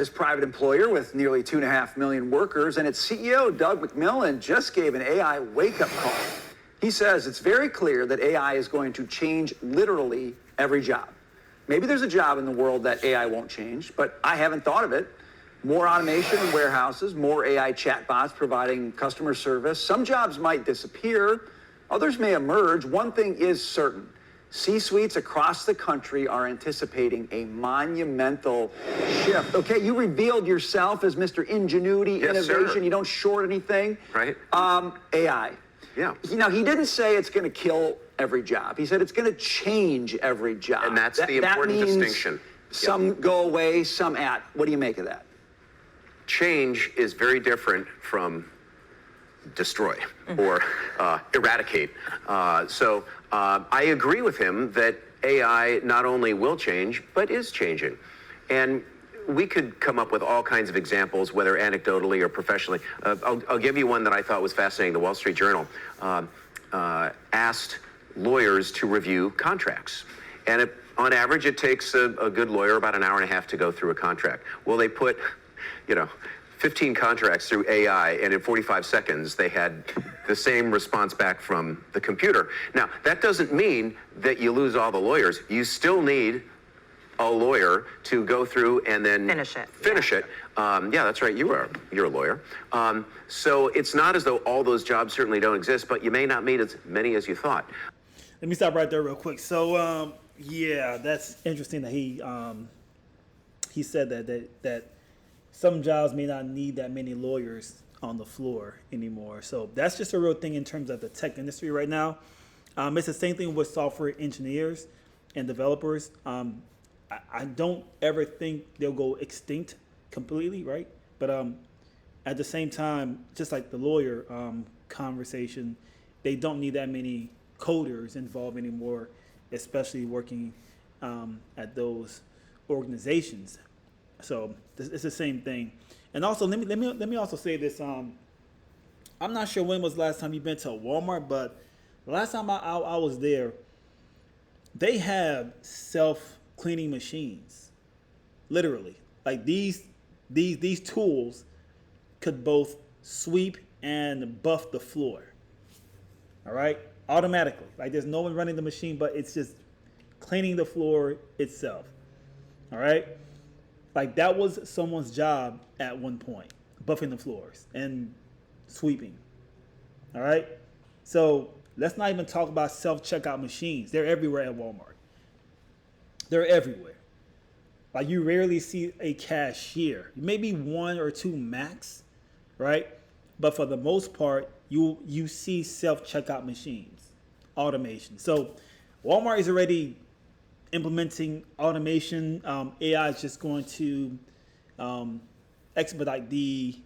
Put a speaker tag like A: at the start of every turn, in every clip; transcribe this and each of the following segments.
A: This private employer with nearly 2.5 million workers, and its CEO, Doug McMillon, just gave an AI wake-up call. He says it's very clear that AI is going to change literally every job. Maybe there's a job in the world that AI won't change, but I haven't thought of it. More automation in warehouses, more AI chatbots providing customer service. Some jobs might disappear, others may emerge. One thing is certain. C-suites across the country are anticipating a monumental shift. Okay, you revealed yourself as Mr. Ingenuity,
B: yes,
A: innovation.
B: Sir.
A: You don't short anything.
B: Right.
A: AI.
B: Yeah.
A: Now, he didn't say it's going to kill every job. He said it's going to change every job.
B: And that's the important
A: that means
B: distinction.
A: Some go away, some add. What do you make of that?
B: Change is very different from destroy or eradicate. So I agree with him that AI not only will change, but is changing. And we could come up with all kinds of examples, whether anecdotally or professionally. I'll give you one that I thought was fascinating. The Wall Street Journal asked lawyers to review contracts. And on average, it takes a good lawyer about an hour and a half to go through a contract. Well, they put, 15 contracts through AI, and in 45 seconds, they had the same response back from the computer. Now, that doesn't mean that you lose all the lawyers. You still need a lawyer to go through and then finish it. Yeah, that's right. You're a lawyer. So it's not as though all those jobs certainly don't exist, but you may not meet as many as you thought.
C: Let me stop right there real quick. So, yeah, that's interesting that he said that some jobs may not need that many lawyers on the floor anymore. So that's just a real thing in terms of the tech industry right now. It's the same thing with software engineers and developers. I don't ever think they'll go extinct completely, right? But at the same time, just like the lawyer conversation, they don't need that many coders involved anymore, especially working at those organizations. So it's the same thing. And also, let me also say this. I'm not sure when was the last time you've been to a Walmart, but the last time I was there, they have self-cleaning machines, literally. Like these tools could both sweep and buff the floor. All right, automatically. Like there's no one running the machine, but it's just cleaning the floor itself. All right. Like that was someone's job at one point, buffing the floors and sweeping. All right. So let's not even talk about self-checkout machines. They're everywhere at Walmart. They're everywhere. Like you rarely see a cashier, maybe one or two max, right? But for the most part, you see self-checkout machines, automation. So Walmart is already implementing automation. AI is just going to expedite the,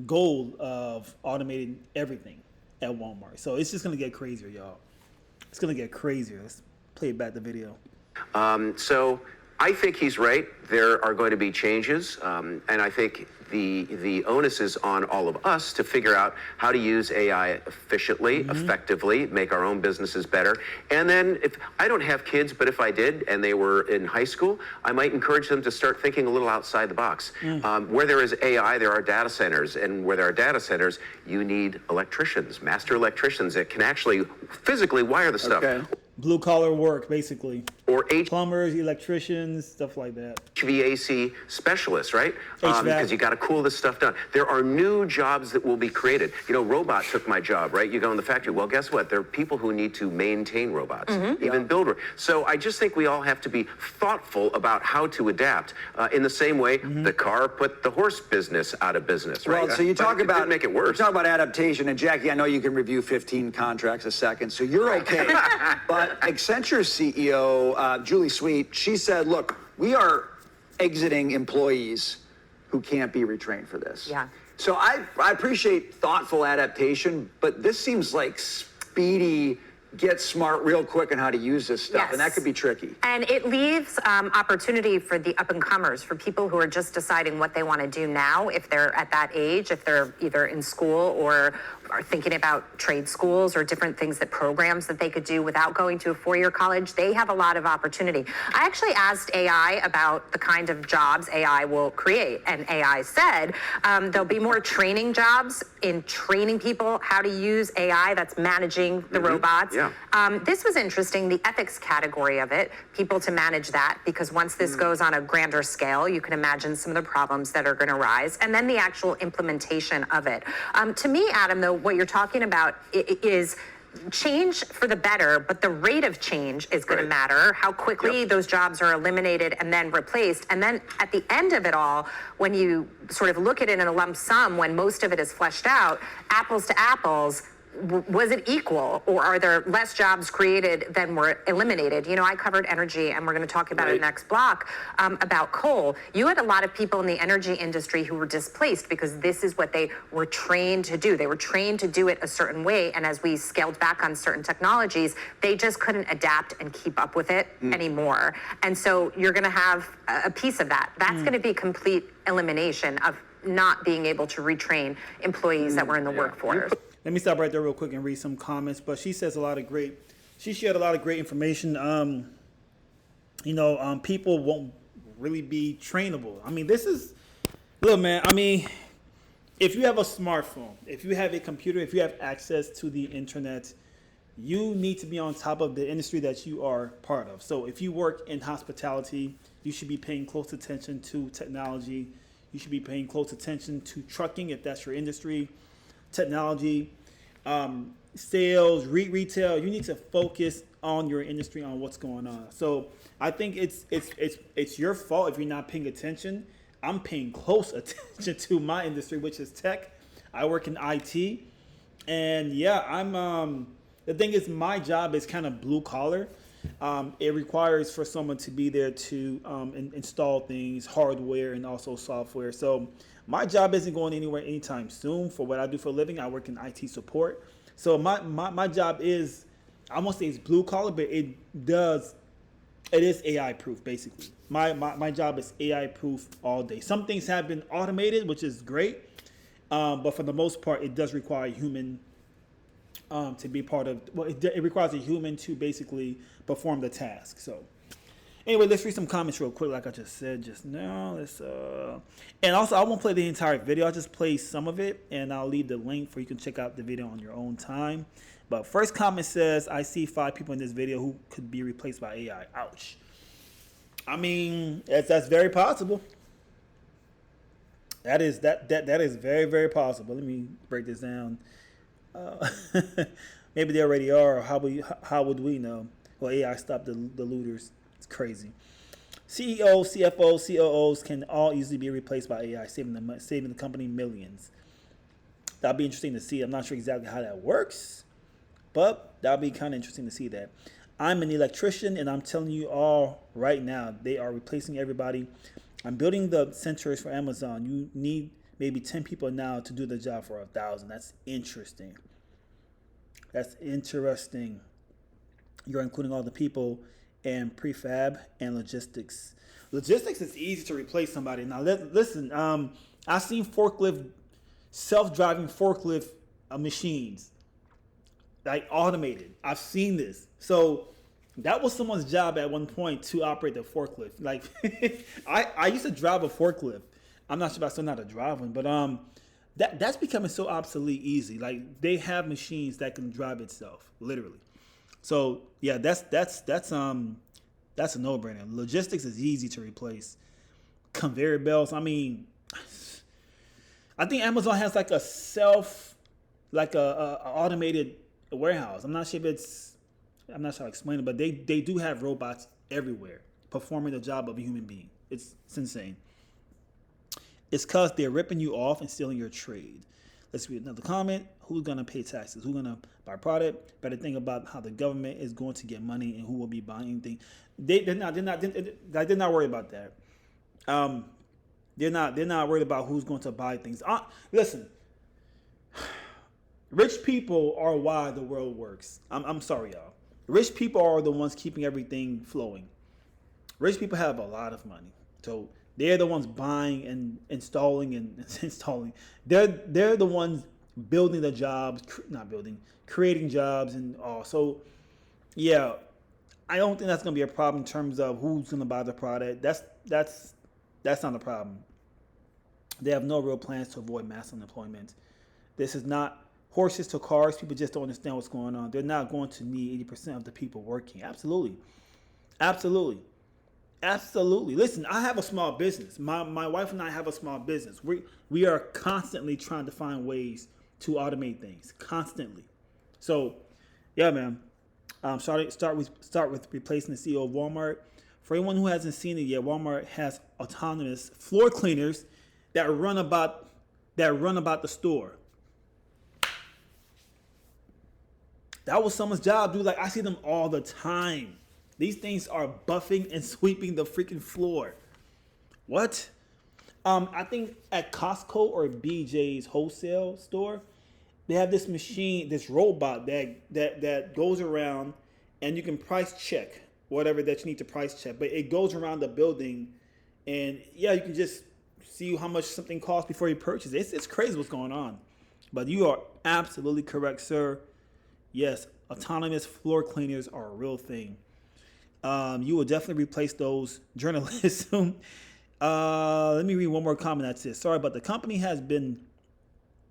C: goal of automating everything at Walmart. So it's just going to get crazier, y'all. It's going to get crazier. Let's play back the video.
B: So I think he's right. There are going to be changes, and I think the onus is on all of us to figure out how to use AI efficiently, effectively, make our own businesses better. And then if I don't have kids, but if I did and they were in high school, I might encourage them to start thinking a little outside the box. Where there is AI, there are data centers. And where there are data centers, you need electricians, master electricians that can actually physically wire the stuff.
A: Okay.
C: Blue collar work, basically.
B: Or
C: plumbers, electricians, stuff like that.
B: HVAC specialists, right?
C: HVAC.
B: Because you got to cool this stuff down. There are new jobs that will be created. Robot took my job, right? You go in the factory. Well, guess what? There are people who need to maintain robots, even build. So I just think we all have to be thoughtful about how to adapt. In the same way, the car put the horse business out of business, right?
A: Well, so you talk about
B: didn't make it worse.
A: You talk about adaptation, and Jackie, I know you can review 15 contracts a second, so you're okay. But Accenture CEO Julie Sweet, she said, "Look, we are exiting employees who can't be retrained for this."
D: Yeah.
A: So I appreciate thoughtful adaptation, but this seems like speedy get smart real quick on how to use this stuff, and that
D: Yes.
A: could be tricky.
D: And it leaves opportunity for the up and comers, for people who are just deciding what they want to do now, if they're at that age, if they're either in school or are thinking about trade schools or different things, that programs that they could do without going to a four-year college. They have a lot of opportunity. I actually asked AI about the kind of jobs AI will create, and AI said there'll be more training jobs in training people how to use AI. That's managing the robots.
B: Yeah.
D: This was interesting, the ethics category of it, people to manage that, because once this goes on a grander scale, you can imagine some of the problems that are going to rise, and then the actual implementation of it. To me, Adam, though, what you're talking about is change for the better, but the rate of change is going to matter, how quickly those jobs are eliminated and then replaced. And then at the end of it all, when you sort of look at it in a lump sum, when most of it is fleshed out, apples to apples, was it equal, or are there less jobs created than were eliminated? You know, I covered energy, and we're going to talk about it next block, about coal. You had a lot of people in the energy industry who were displaced because this is what they were trained to do. They were trained to do it a certain way, and as we scaled back on certain technologies, they just couldn't adapt and keep up with it anymore. And so you're going to have a piece of that. That's going to be complete elimination of not being able to retrain employees that were in the workforce.
C: Let me stop right there real quick and read some comments. But she says she shared a lot of great information. People won't really be trainable. I mean, look, man, I mean, if you have a smartphone, if you have a computer, if you have access to the internet, you need to be on top of the industry that you are part of. So if you work in hospitality, you should be paying close attention to technology. You should be paying close attention to trucking if that's your industry, technology, sales, retail. You need to focus on your industry, on what's going on. So I think it's your fault if you're not paying attention. I'm paying close attention to my industry, which is tech. I work in IT, and yeah, I'm. The thing is, my job is kind of blue collar. It requires for someone to be there to install things, hardware, and also software. So my job isn't going anywhere anytime soon. For what I do for a living, I work in IT support. So my job is, I won't say it's blue collar, but it is AI proof basically. My job is AI proof all day. Some things have been automated, which is great, but for the most part, it does require a human to be part of. Well, it requires a human to basically perform the task. So anyway, let's read some comments real quick, like I just said just now. And also, I won't play the entire video. I'll just play some of it, and I'll leave the link for you can check out the video on your own time. But first comment says, I see 5 people in this video who could be replaced by AI. Ouch. I mean, that's very possible. That is very, very possible. Let me break this down. Maybe they already are. Or how would we know? Well, AI stopped the looters. It's crazy. CEOs, CFOs, COOs can all easily be replaced by AI, saving the company millions. That'll be interesting to see. I'm not sure exactly how that works, but that'll be kind of interesting to see that. I'm an electrician, and I'm telling you all right now, they are replacing everybody. I'm building the centers for Amazon. You need maybe 10 people now to do the job for 1,000. That's interesting. You're including all the people in prefab and logistics. Logistics is easy to replace somebody. Now, listen, I've seen self-driving forklift machines, like automated. I've seen this. So that was someone's job at one point, to operate the forklift. Like, I used to drive a forklift. I'm not sure if I still know how to drive one, but that's becoming so obsolete easy. Like, they have machines that can drive itself, literally. So yeah, that's a no-brainer. Logistics is easy to replace. Conveyor belts. I mean, I think Amazon has like a automated warehouse. I'm not sure how to explain it, but they do have robots everywhere performing the job of a human being. It's insane. It's because they're ripping you off and stealing your trade. Let's read another comment. Who's going to pay taxes? Who's going to buy product? Better think about how the government is going to get money and who will be buying anything. They're not worried about that. They're not worried about who's going to buy things. Listen, Rich people are why the world works. I'm sorry, y'all. Rich people are the ones keeping everything flowing. Rich people have a lot of money, so they're the ones buying and installing and installing. They're the ones building the jobs, not building, creating jobs and all. So, yeah, I don't think that's gonna be a problem in terms of who's gonna buy the product. That's not a problem. They have no real plans to avoid mass unemployment. This is not horses to cars. People just don't understand what's going on. They're not going to need 80% of the people working. Absolutely. Absolutely. Absolutely. Listen, I have a small business. My wife and I have a small business. We are constantly trying to find ways to automate things. Constantly. So, yeah, man. Start with replacing the CEO of Walmart. For anyone who hasn't seen it yet, Walmart has autonomous floor cleaners that run about the store. That was someone's job, dude. Like, I see them all the time. These things are buffing and sweeping the freaking floor. What? I think at Costco or BJ's wholesale store, they have this machine, this robot that goes around and you can price check whatever that you need to price check. But it goes around the building and yeah, you can just see how much something costs before you purchase it. It's crazy what's going on. But you are absolutely correct, sir. Yes, autonomous floor cleaners are a real thing. You will definitely replace those journalists soon. Let me read one more comment. That's it. Sorry, but the company has been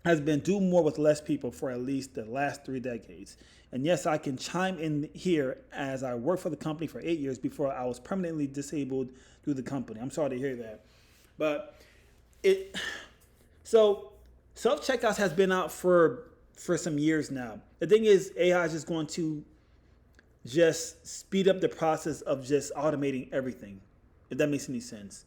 C: doing more with less people for at least the last 3 decades. And yes, I can chime in here as I worked for the company for 8 years before I was permanently disabled through the company. I'm sorry to hear that. But so self-checkouts has been out for some years now. The thing is, AI is just going to just speed up the process of just automating everything, if that makes any sense.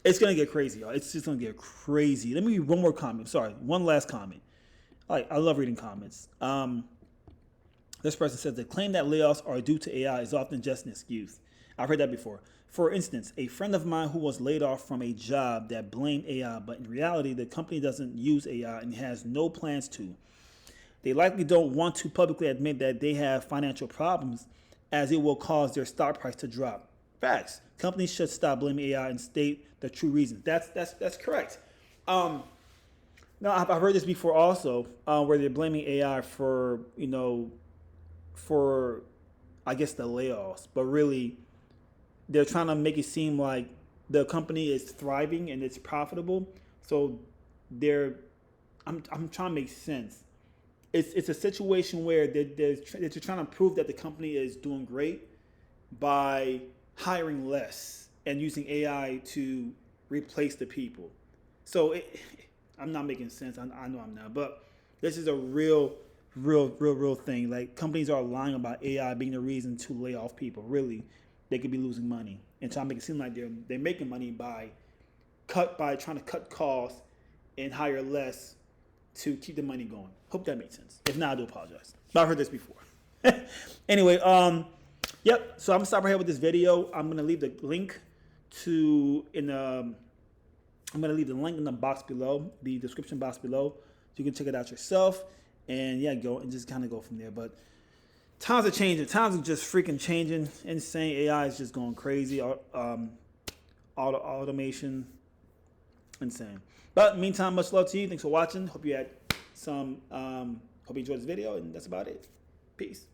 C: It's going to get crazy, y'all. It's just going to get crazy. Let me read one more comment. Sorry, one last comment. I love reading comments. This person says the claim that layoffs are due to AI is often just an excuse. I've heard that before. For instance, a friend of mine who was laid off from a job that blamed AI, but in reality, the company doesn't use AI and has no plans to. They likely don't want to publicly admit that they have financial problems, as it will cause their stock price to drop. Facts. Companies should stop blaming AI and state the true reasons. That's correct. Now I've heard this before also, where they're blaming AI for I guess the layoffs, but really they're trying to make it seem like the company is thriving and it's profitable. So I'm trying to make sense. It's a situation where they're trying to prove that the company is doing great by hiring less and using AI to replace the people. So I'm not making sense. I know I'm not, but this is a real thing. Like, companies are lying about AI being the reason to lay off people. Really, they could be losing money and trying to make it seem like they're making money by trying to cut costs and hire less to keep the money going. Hope that makes sense. If not, I do apologize. But I've heard this before. Anyway, yep. So I'm gonna stop right here with this video. I'm gonna leave the link in the box below, the description box below, so you can check it out yourself. And yeah, go and just kind of go from there. But times are changing. Times are just freaking changing. Insane. AI is just going crazy. Automation. Insane. But meantime, much love to you. Thanks for watching. Hope you enjoyed this video, and that's about it. Peace.